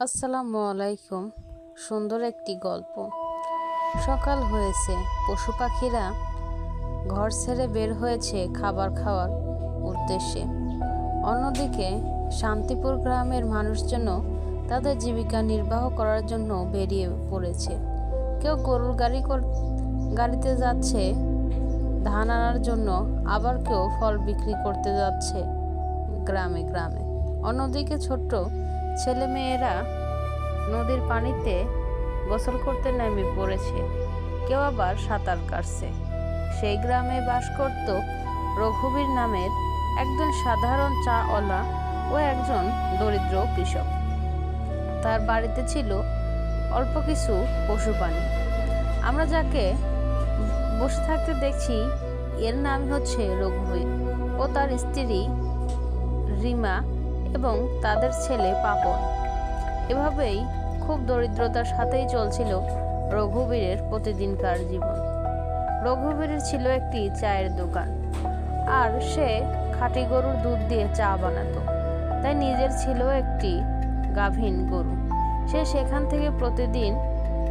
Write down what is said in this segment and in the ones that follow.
আসসালামু আলাইকুম। সুন্দর একটি গল্প। সকাল হয়েছে, পশু পাখিরা ঘর ছেড়ে বের হয়েছে খাবার খাওয়ার উদ্দেশ্যে। অন্যদিকে শান্তিপুর গ্রামের মানুষজন তাদের জীবিকা নির্বাহ করার জন্য বেরিয়ে পড়েছে। কেউ গরুর গাড়িতে যাচ্ছে ধান আনার জন্য, আবার কেউ ফল বিক্রি করতে যাচ্ছে গ্রামে গ্রামে। অন্যদিকে ছোট্ট ছেলে মেয়েরা নদীর পানিতে গোসল করতে নেমে পড়েছে, কেউ আবার সাঁতার কাটছে। সেই গ্রামে বাস করত রঘুবীর নামের একজন সাধারণ চাওয়ালা ও একজন দরিদ্র কৃষক। তার বাড়িতে ছিল অল্প কিছু পশু প্রাণী। আমরা যাকে বসে থাকতে দেখছি এর নাম হচ্ছে রঘুবীর ও তার স্ত্রী রিমা এবং তাদের ছেলে পাপন। এভাবেই খুব দরিদ্রতার সাথেই চলছিল রঘুবীরের প্রতিদিনকার জীবন। রঘুবীরের ছিল একটি চায়ের দোকান, আর সে খাঁটি গরুর দুধ দিয়ে চা বানাতো। তাই নিজের ছিল একটি গাভীন গরু। সে সেখান থেকে প্রতিদিন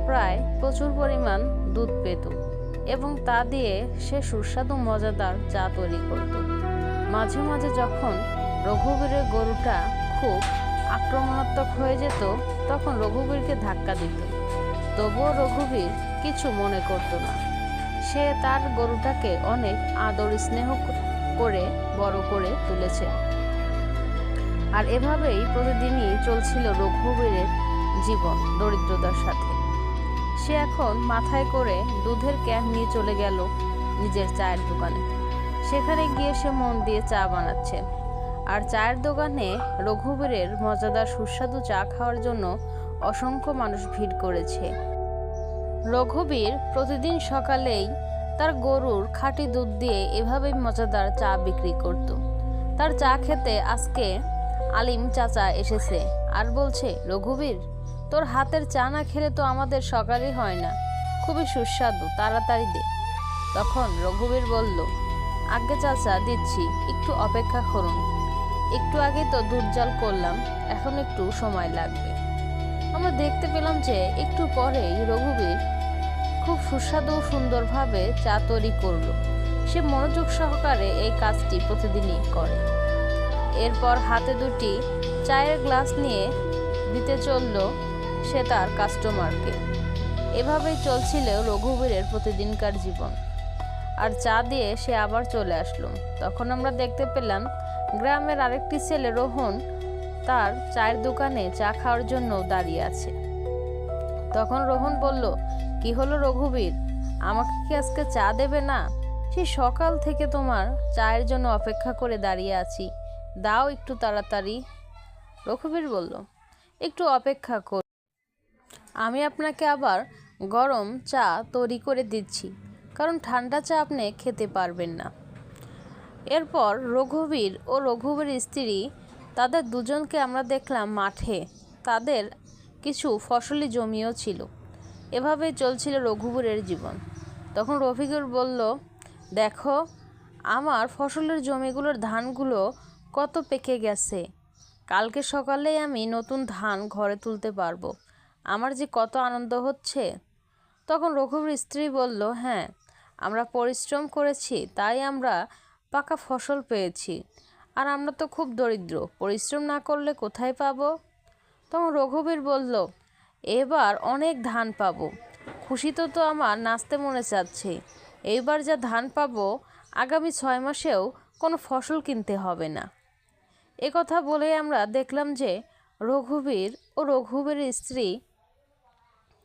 প্রায় প্রচুর পরিমাণ দুধ পেত এবং তা দিয়ে সে সুস্বাদু মজাদার চা তৈরি করত। মাঝে মাঝে যখন রঘুবীরের গরুটা খুব আক্রমণাত্মক হয়ে যেত, তখন রঘুবীরকে ধাক্কা দিত। তবুও রঘুবীর কিছু মনে করত না। সে তার গরুটাকে অনেক আদর স্নেহ করে বড় করে তুলেছে। আর এভাবেই প্রতিদিনই চলছিল রঘুবীরের জীবন দরিদ্রতার সাথে। সে এখন মাথায় করে দুধের ক্যান নিয়ে চলে গেল নিজের চায়ের দোকানে। সেখানে গিয়ে সে মন দিয়ে চা বানাচ্ছে। আর চায়ের দোকানে রঘুবীরের মজাদার সুস্বাদু চা খাওয়ার জন্য অসংখ্য মানুষ ভিড় করেছে। রঘুবীর প্রতিদিন সকালেই তার গরুর খাঁটি দুধ দিয়ে এভাবেই মজাদার চা বিক্রি করত। তার চা খেতে আজকে আলিম চাচা এসেছে আর বলছে, রঘুবীর, তোর হাতের চা না খেলে তো আমাদের সকালই হয় না, খুবই সুস্বাদু, তাড়াতাড়ি দে। তখন রঘুবীর বলল, আজ্ঞে চাচা, দিচ্ছি, একটু অপেক্ষা করুন। একটু আগে তো দুধ জাল করলাম, এখন একটু সময় লাগবে। আমরা দেখতে পেলাম যে একটু পরেই রঘুবীর খুব সুস্বাদু ও সুন্দরভাবে চা তৈরি করলো। সে মনোযোগ সহকারে এই কাজটি প্রতিদিনই করে। এরপর হাতে দুটি চায়ের গ্লাস নিয়ে দিতে চলল সে তার কাস্টমারকে। এভাবেই চলছিল রঘুবীরের প্রতিদিনকার জীবন। আর চা দিয়ে সে আবার চলে আসলো। তখন আমরা দেখতে পেলাম গ্রামের আরেকটি ছেলে রোহন তার চায়ের দোকানে চা খাওয়ার জন্য দাঁড়িয়ে আছে। তখন রোহন বলল, কি হলো রঘুবীর, আমাকে কি আজকে চা দেবে না? সেই সকাল থেকে তোমার চায়ের জন্য অপেক্ষা করে দাঁড়িয়ে আছি, দাও একটু তাড়াতাড়ি। রঘুবীর বলল, একটু অপেক্ষা কর, আমি আপনাকে আবার গরম চা তৈরি করে দিচ্ছি, কারণ ঠান্ডা চা আপনি খেতে পারবেন না। এরপর রঘুবীর ও রঘুবীর স্ত্রী তাদের দুজনকে আমরা দেখলাম মাঠে। তাদের কিছু ফসলি জমিও ছিল। এভাবেই চলছিল রঘুবীরের জীবন। তখন রফিকুর বলল, দেখো, আমার ফসলের জমিগুলোর ধানগুলো কত পেকে গেছে। কালকে সকালেই আমি নতুন ধান ঘরে তুলতে পারবো। আমার যে কত আনন্দ হচ্ছে। তখন রঘুবীর স্ত্রী বলল, হ্যাঁ, আমরা পরিশ্রম করেছি, তাই আমরা পাকা ফসল পেয়েছি। আর আমরা তো খুব দরিদ্র, পরিশ্রম না করলে কোথায় পাবো? তখন রঘুবীর বলল, এবার অনেক ধান পাবো, খুশিতে তো আমার নাচতে মনে চাচ্ছে। এইবার যা ধান পাবো, আগামী 6 মাসেও কোনো ফসল কিনতে হবে না। কথা বলে আমরা দেখলাম যে রঘুবীর ও রঘুবীরের স্ত্রী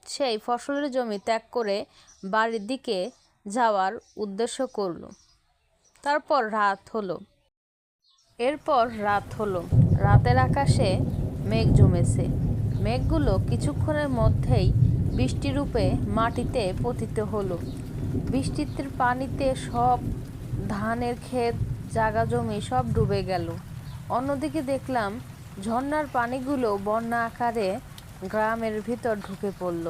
সেই ফসলের জমি ত্যাগ করে বাড়ির দিকে যাওয়ার উদ্দেশ্য করল। এরপর রাত হলো। রাতের আকাশে মেঘ জমেছে। মেঘগুলো কিছুক্ষণের মধ্যেই বৃষ্টিরূপে মাটিতে পতিত হলো। বৃষ্টির পানিতে সব ধানের ক্ষেত, জাগা জমি সব ডুবে গেল। অন্যদিকে দেখলাম ঝর্ণার পানিগুলো বন্যা আকারে গ্রামের ভিতর ঢুকে পড়ল।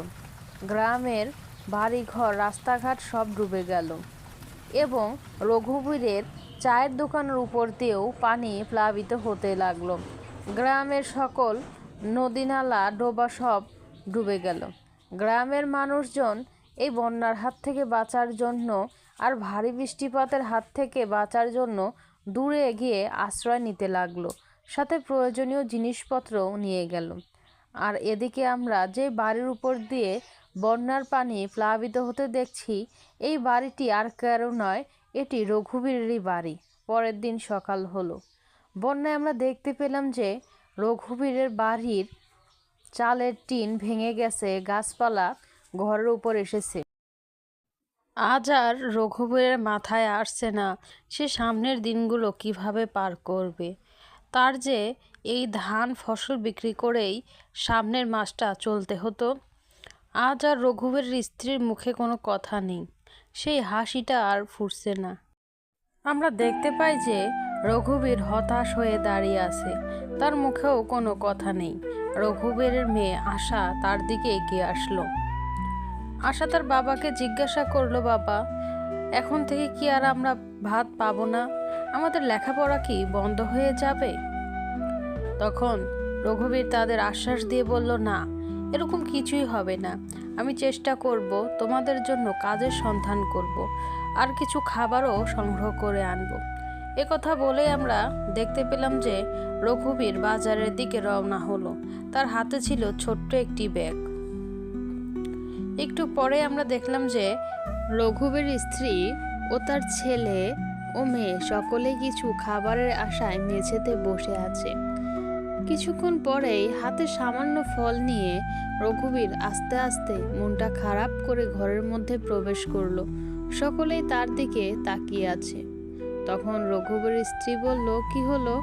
গ্রামের বাড়িঘর, রাস্তাঘাট সব ডুবে গেল এবং রঘুবীরের চায়ের দোকানের উপর দিয়েও পানি প্লাবিত হতে লাগলো। গ্রামের সকল নদী নালা ডোবা সব ডুবে গেল। গ্রামের মানুষজন এই বন্যার হাত থেকে বাঁচার জন্য আর ভারী বৃষ্টিপাতের হাত থেকে বাঁচার জন্য দূরে গিয়ে আশ্রয় নিতে লাগলো, সাথে প্রয়োজনীয় জিনিসপত্রও নিয়ে গেল। আর এদিকে আমরা যে বাড়ির উপর দিয়ে বন্যার পানি প্লাবিত হতে দেখছি, এই বাড়িটি আর কারো নয়, এটি রঘুবীরেরই বাড়ি। পরের দিন সকাল হলো। বন্যায় আমরা দেখতে পেলাম যে রঘুবীরের বাড়ির চালের টিন ভেঙে গেছে, গাছপালা ঘরের উপর এসেছে। আজ আর রঘুবীরের মাথায় আসছে না সে সামনের দিনগুলো কিভাবে পার করবে। তার যে এই ধান ফসল বিক্রি করেই সামনের মাসটা চলতে হতো। আজ আর রঘুবীরের স্ত্রীর মুখে কোনো কথা নেই, সেই হাসিটা আর ফুটছে না। আমরা দেখতে পাই যে রঘুবীর হতাশ হয়ে দাঁড়িয়ে আছে, তার মুখেও কোনো কথা নেই। রঘুবীরের মেয়ে আশা তার দিকে এগিয়ে আসলো। আশা তার বাবাকে জিজ্ঞাসা করলো, বাবা, এখন থেকে কি আর আমরা ভাত পাবো না? আমাদের লেখাপড়া কি বন্ধ হয়ে যাবে? তখন রঘুবীর তাদের আশ্বাস দিয়ে বলল, না, এরকম কিছুই হবে না। আমি চেষ্টা করব, তোমাদের জন্য কাজের সন্ধান করব, আর কিছু খাবারও সংগ্রহ করে আনব। কথা বলে আমরা দেখতে পেলাম যে রঘুবীর বাজারের দিকে রওনা হলো। তার হাতে ছিল ছোট্ট একটি ব্যাগ। একটু পরে আমরা দেখলাম যে রঘুবীর স্ত্রী ও তার ছেলে ও মেয়ে সকলে কিছু খাবারের আশায় মেঝেতে বসে আছে। কিছুক্ষণ পরেই হাতে সামান্য ফল নিয়ে রঘুবীর আস্তে আস্তে মনটা খারাপ করে ঘরের মধ্যে প্রবেশ করলো। সকলেই তার দিকে তাকিয়ে আছে। তখন রঘুবীর স্ত্রী বলল, কি হলো?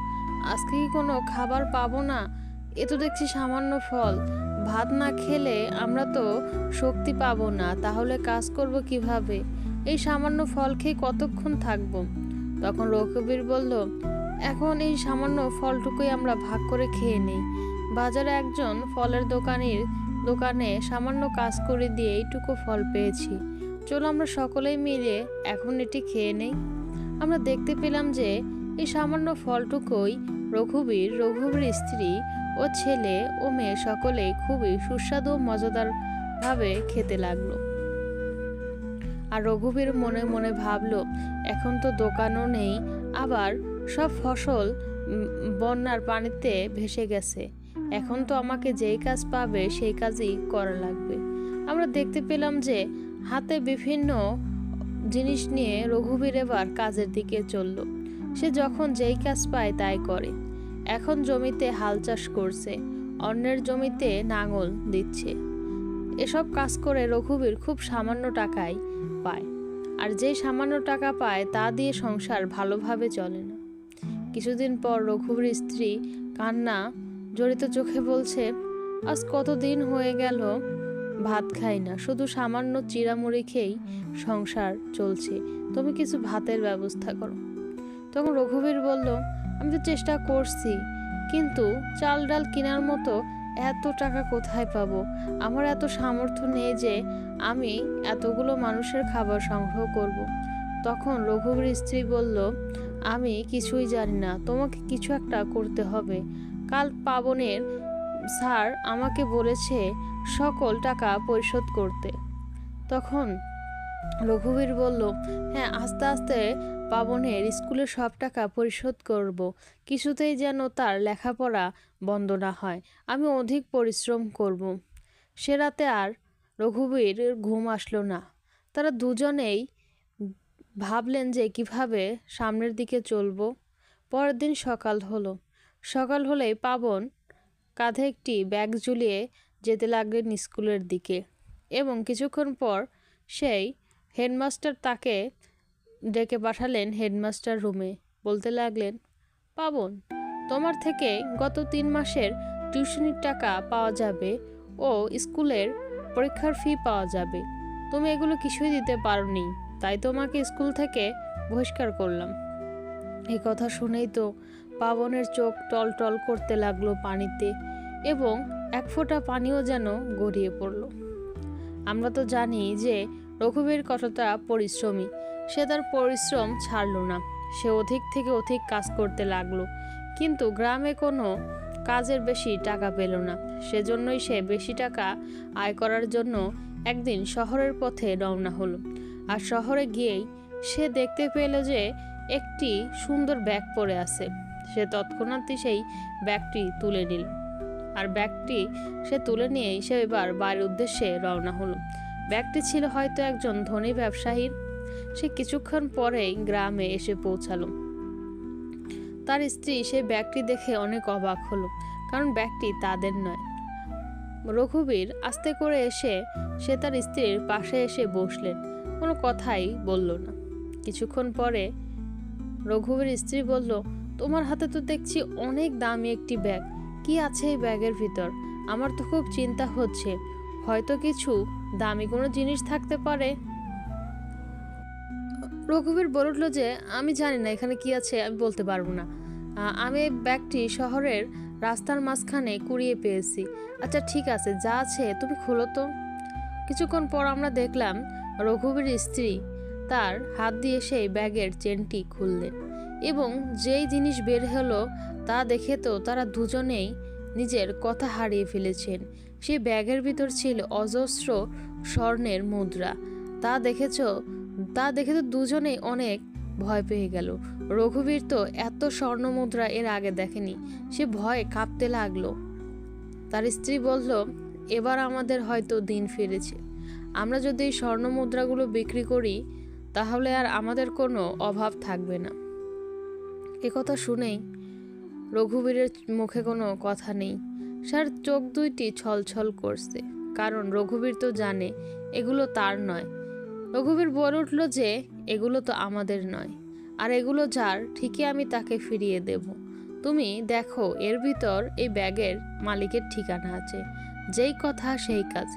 আজকে কি কোনো খাবার পাবো না? এ তো দেখছি সামান্য ফল। ভাত না খেলে আমরা তো শক্তি পাবো না, তাহলে কাজ করব কিভাবে? এই সামান্য ফল খেয়ে কতক্ষণ থাকবো? তখন রঘুবীর বলল, এখন এই সামান্য ফলটুকুই আমরা ভাগ করে খেয়ে নেই। বাজারে একজন ফলের দোকানে সামান্য কাজ করে দিয়ে এইটুকু ফল পেয়েছি। চলো আমরা সকলেই মিলে এখন এটি খেয়ে নেই। আমরা দেখতে পেলাম যে এই সামান্য ফলটুকুই রঘুবীর স্ত্রী ও ছেলে ও মেয়ে সকলেই খুবই সুস্বাদু ও মজাদার ভাবে খেতে লাগলো। আর রঘুবীর মনে মনে ভাবলো, এখন তো দোকানও নেই, আবার সব ফসল বন্যার পানিতে ভেসে গেছে। এখন তো আমাকে যেই কাজ পাবে সেই কাজই করা লাগবে। আমরা দেখতে পেলাম যে হাতে বিভিন্ন জিনিস নিয়ে রঘুবীর এবার কাজের দিকে চলল। সে যখন যেই কাজ পায় তাই করে। এখন জমিতে হাল চাষ করছে, অন্যের জমিতে নাঙল দিচ্ছে। এসব কাজ করে রঘুবীর খুব সামান্য টাকাই পায়, আর যে সামান্য টাকা পায় তা দিয়ে সংসার ভালোভাবে চলে না। কিছুদিন পর রঘুবীর স্ত্রী কান্না জড়িত চোখে বলছে, আজ কতদিন হয়ে গেল ভাত খাই না, শুধু সামান্য চিড়ামুড়ি খেয়েই সংসার চলছে, তুমি কিছু ভাতের ব্যবস্থা করো। তখন রঘুবীর বলল, আমি তো চেষ্টা করছি, কিন্তু চাল ডাল কেনার মতো এত টাকা কোথায় পাবো? আমার এত সামর্থ্য নেই যে আমি এতগুলো মানুষের খাবার সংগ্রহ করব। তখন রঘুবীর স্ত্রী বলল, আমি কিছুই জানি না, তোমাকে কিছু একটা করতে হবে। কাল পাবনের স্যার আমাকে বলেছে সকল টাকা পরিশোধ করতে। তখন রঘুবীর বলল, হ্যাঁ, আস্তে আস্তে পাবনের স্কুলের সব টাকা পরিশোধ করব, কিছুতেই যেন তার লেখাপড়া বন্ধ না হয়। আমি অধিক পরিশ্রম করব। সে রাতে আর রঘুবীর ঘুম আসলো না। তারা দুজনেই ভাবলেন যে কিভাবে সামনের দিকে চলব। পরের দিন সকাল হলো। সকাল হলেই পাবন কাঁধে একটি ব্যাগ ঝুলিয়ে যেতে লাগলেন স্কুলের দিকে, এবং কিছুক্ষণ পর সেই হেডমাস্টার তাকে ডেকে পাঠালেন হেডমাস্টার রুমে। বলতে লাগলেন, পাবন, তোমার থেকে গত 3 মাসের টিউশনির টাকা পাওয়া যাবে ও স্কুলের পরীক্ষার ফি পাওয়া যাবে। তুমি এগুলো কিছুই দিতে পারোনি, তাই তোমাকে স্কুল থেকে বহিষ্কার করলাম। এই কথা শুনেই তো পাবনের চোখ টলটল করতে লাগলো পানিতে, এবং এক ফোঁটা পানিও যেন গড়িয়ে পড়ল। আমরা তো জানি যে রঘুবীর কতটা পরিশ্রমী। সে তার পরিশ্রম ছাড়ল না, সে অধিক থেকে অধিক কাজ করতে লাগলো। কিন্তু গ্রামে কোনো কাজের বেশি টাকা পেল না। সেজন্যই সে বেশি টাকা আয় করার জন্য একদিন শহরের পথে রওনা হলো। আর শহরে গিয়েই সে দেখতে পেল যে একটি সুন্দর ব্যাগ পড়ে আছে। সে তৎক্ষণাৎই সেই ব্যাগটি তুলে নিল। আর ব্যাগটি সে তুলে নিয়েই সে এবার বাড়ির উদ্দেশ্যে রওনা হলো। ব্যাগটি ছিল হয়তো একজন ধনী ব্যবসায়ীর। সে কিছুক্ষণ পরেই গ্রামে এসে পৌঁছালো। তার স্ত্রী সেই ব্যাগটি দেখে অনেক অবাক হলো, কারণ ব্যাগটি তাদের নয়। রঘুবীর আস্তে করে এসে সে তার স্ত্রীর পাশে এসে বসলেন, কোনো কথাই বলল না। কিছুক্ষণ পরে রঘুবীর স্ত্রী বলল, তোমার হাতে তো দেখছি অনেক দামি একটি ব্যাগ, কি আছে এই ব্যাগের ভিতর? আমার তো খুব চিন্তা হচ্ছে, হয়তো কিছু দামি কোনো জিনিস থাকতে পারে। রঘুবীর বলে উঠল যে আমি জানি না এখানে কি আছে, আমি বলতে পারবো না। আমি এই ব্যাগটি শহরের রাস্তার মাঝখানে কুড়িয়ে পেয়েছি। আচ্ছা ঠিক আছে, যা আছে তুমি খোলো তো। কিছুক্ষণ পর আমরা দেখলাম রঘুবীর স্ত্রী তার হাত দিয়ে সেই ব্যাগের চেনটি খুললেন, এবং যেই জিনিস বের হলো তা দেখে তো তারা দুজনেই নিজের কথা হারিয়ে ফেলেছেন। সেই ব্যাগের ভিতর ছিল অজস্র স্বর্ণের মুদ্রা। তা দেখে তো দুজনেই অনেক ভয় পেয়ে গেল। রঘুবীর তো এত স্বর্ণ মুদ্রা এর আগে দেখেনি। সে ভয়ে কাঁপতে লাগলো। তার স্ত্রী বলল, এবার আমাদের হয়তো দিন ফিরেছে। আমরা যদি এই স্বর্ণ মুদ্রাগুলো বিক্রি করি তাহলে আর আমাদের কোনো অভাব থাকবে না। একথা শুনেই রঘুবীরের মুখে কোনো কথা নেই। তার চোখ দুইটি ছলছল করছে, কারণ রঘুবীর তো জানে এগুলো তার নয়। রঘুবীর বলে উঠল যে এগুলো তো আমাদের নয়, আর এগুলো যার ঠিকই আমি তাকে ফিরিয়ে দেব। তুমি দেখো এর ভিতর এই ব্যাগের মালিকের ঠিকানা আছে। যেই কথা সেই কাজ।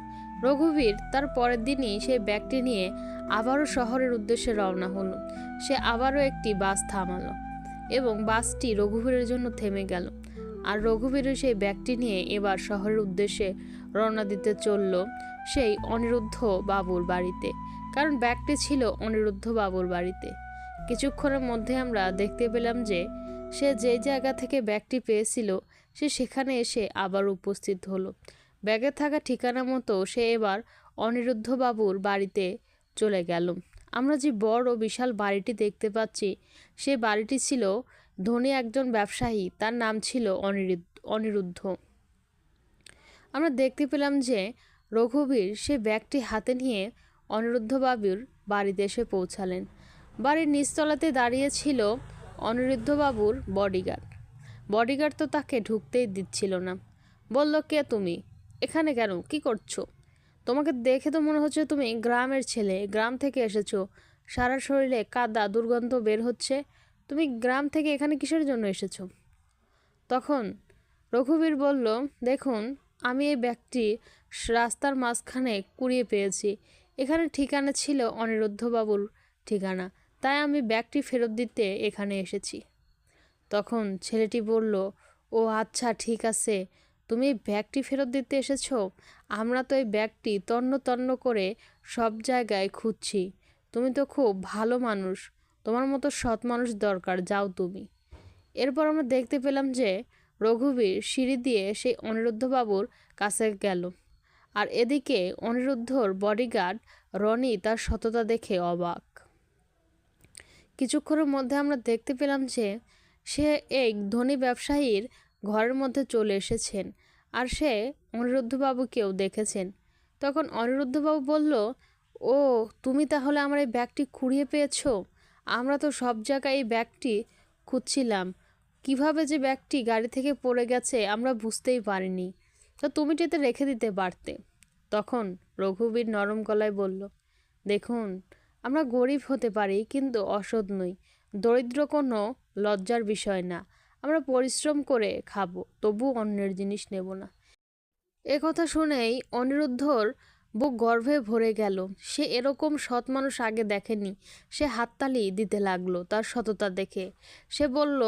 রঘুবীর তার পরের দিনই সেই ব্যাগটি নিয়ে আবারও শহরের উদ্দেশ্যে রওনা হলো। সে আবারও একটি বাস থামালো এবং বাসটি রঘুবীরের জন্য থেমে গেল। আর রঘুবীরের সেই ব্যাগটি নিয়ে এবার শহরের উদ্দেশ্যে রওনা দিতে চলল সেই অনিরুদ্ধ বাবুর বাড়িতে, কারণ ব্যাগটি ছিল অনিরুদ্ধ বাবুর বাড়িতে। কিছুক্ষণের মধ্যে আমরা দেখতে পেলাম যে সে যে জায়গা থেকে ব্যাগটি পেয়েছিল সে সেখানে এসে আবার উপস্থিত হলো। ব্যাগে থাকা ঠিকানা মতো সে এবার অনিরুদ্ধ বাবুর বাড়িতে চলে গেল। আমরা যে বড় বিশাল বাড়িটি দেখতে পাচ্ছি সে বাড়িটি ছিল ধনী একজন ব্যবসায়ী, তার নাম ছিল অনিরুদ্ধ। আমরা দেখতে পেলাম যে রঘুবীর সে ব্যাগটি হাতে নিয়ে অনিরুদ্ধ বাবুর বাড়িতে এসে পৌঁছালেন। বাড়ির নিচতলাতে দাঁড়িয়ে ছিল অনিরুদ্ধ বাবুর বডিগার্ড। বডিগার্ড তো তাকে ঢুকতেই দিচ্ছিল না। বলল, কে তুমি? এখানে কেন? কি করছো? তোমাকে দেখে তো মনে হচ্ছে তুমি গ্রামের ছেলে, গ্রাম থেকে এসেছো। সারা শরীরে কাদা দুর্গন্ধ বের হচ্ছে। তুমি গ্রাম থেকে এখানে কিসের জন্য এসেছো? তখন রঘুবীর বলল, দেখুন, আমি এই ব্যাগটি রাস্তার মাঝখানে কুড়িয়ে পেয়েছি। এখানে ঠিকানা ছিল অনিরুদ্ধ বাবুর ঠিকানা, তাই আমি ব্যাগটি ফেরত দিতে এখানে এসেছি। তখন ছেলেটি বলল, ও আচ্ছা ঠিক আছে, তুমি এই ব্যাগটি ফেরত দিতে এসেছো? আমরা তো এই ব্যাগটি তন্ন তন্ন করে সব জায়গায় খুঁজছি। তুমি তো খুব ভালো মানুষ, তোমার মতো সৎ মানুষ দরকার, যাও তুমি। এরপর আমরা দেখতে পেলাম যে রঘুবীর সিঁড়ি দিয়ে সেই অনিরুদ্ধ বাবুর কাছে গেল। আর এদিকে অনিরুদ্ধর বডিগার্ড রনি তার সততা দেখে অবাক। কিছুক্ষণের মধ্যে আমরা দেখতে পেলাম যে সে এক ধনী ব্যবসায়ীর ঘরের মধ্যে চলে এসেছেন, আর সে অনিরুদ্ধবাবুকেও দেখেছেন। তখন অনিরুদ্ধবাবু বলল, ও তুমি তাহলে আমার এই ব্যাগটি কুড়িয়ে পেয়েছো? আমরা তো সব জায়গায় এই ব্যাগটি খুঁজছিলাম। কিভাবে যে ব্যাগটি গাড়ি থেকে পড়ে গেছে আমরা বুঝতেই পারিনি, তো তুমি এতে রেখে দিতে পারতে। তখন রঘুবীর নরম গলায় বলল, দেখুন, আমরা গরিব হতে পারি কিন্তু অসৎ নই। দরিদ্র কোনো লজ্জার বিষয় না। আমরা পরিশ্রম করে খাবো, তবু অন্যের জিনিস নেব না। কথা শুনেই অনিরুদ্ধর বুক গর্বে ভরে গেল। সে এরকম সৎ মানুষ আগে দেখেনি। সে হাততালি দিতে লাগলো তার সততা দেখে। সে বলল,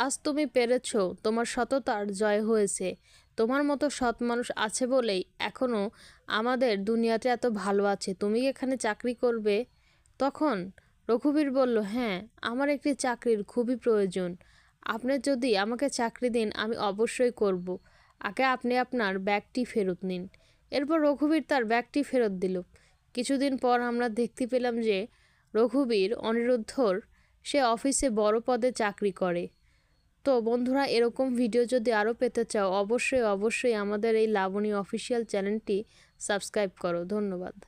আজ তুমি পেরেছ, তোমার সততার জয় হয়েছে। তোমার মতো সৎ মানুষ আছে বলেই এখনও আমাদের দুনিয়াতে এত ভালো আছে। তুমি এখানে চাকরি করবে? তখন রঘুবীর বলল, হ্যাঁ, আমার একটি চাকরির খুবই প্রয়োজন। আপনি যদি আমাকে চাকরি দিন আমি অবশ্যই করব। আগে আপনি আপনার ব্যাগটি ফেরত নিন। এরপর রঘুবীর তার ব্যাগটি ফেরত দিল। কিছুদিন পর আমরা দেখতে পেলাম যে রঘুবীর অনিরুদ্ধর সে অফিসে বড় পদে চাকরি করে। তো বন্ধুরা, এরকম ভিডিও যদি আরও পেতে চাও অবশ্যই আমাদের এই লাবণী অফিসিয়াল চ্যানেলটি সাবস্ক্রাইব করো। ধন্যবাদ।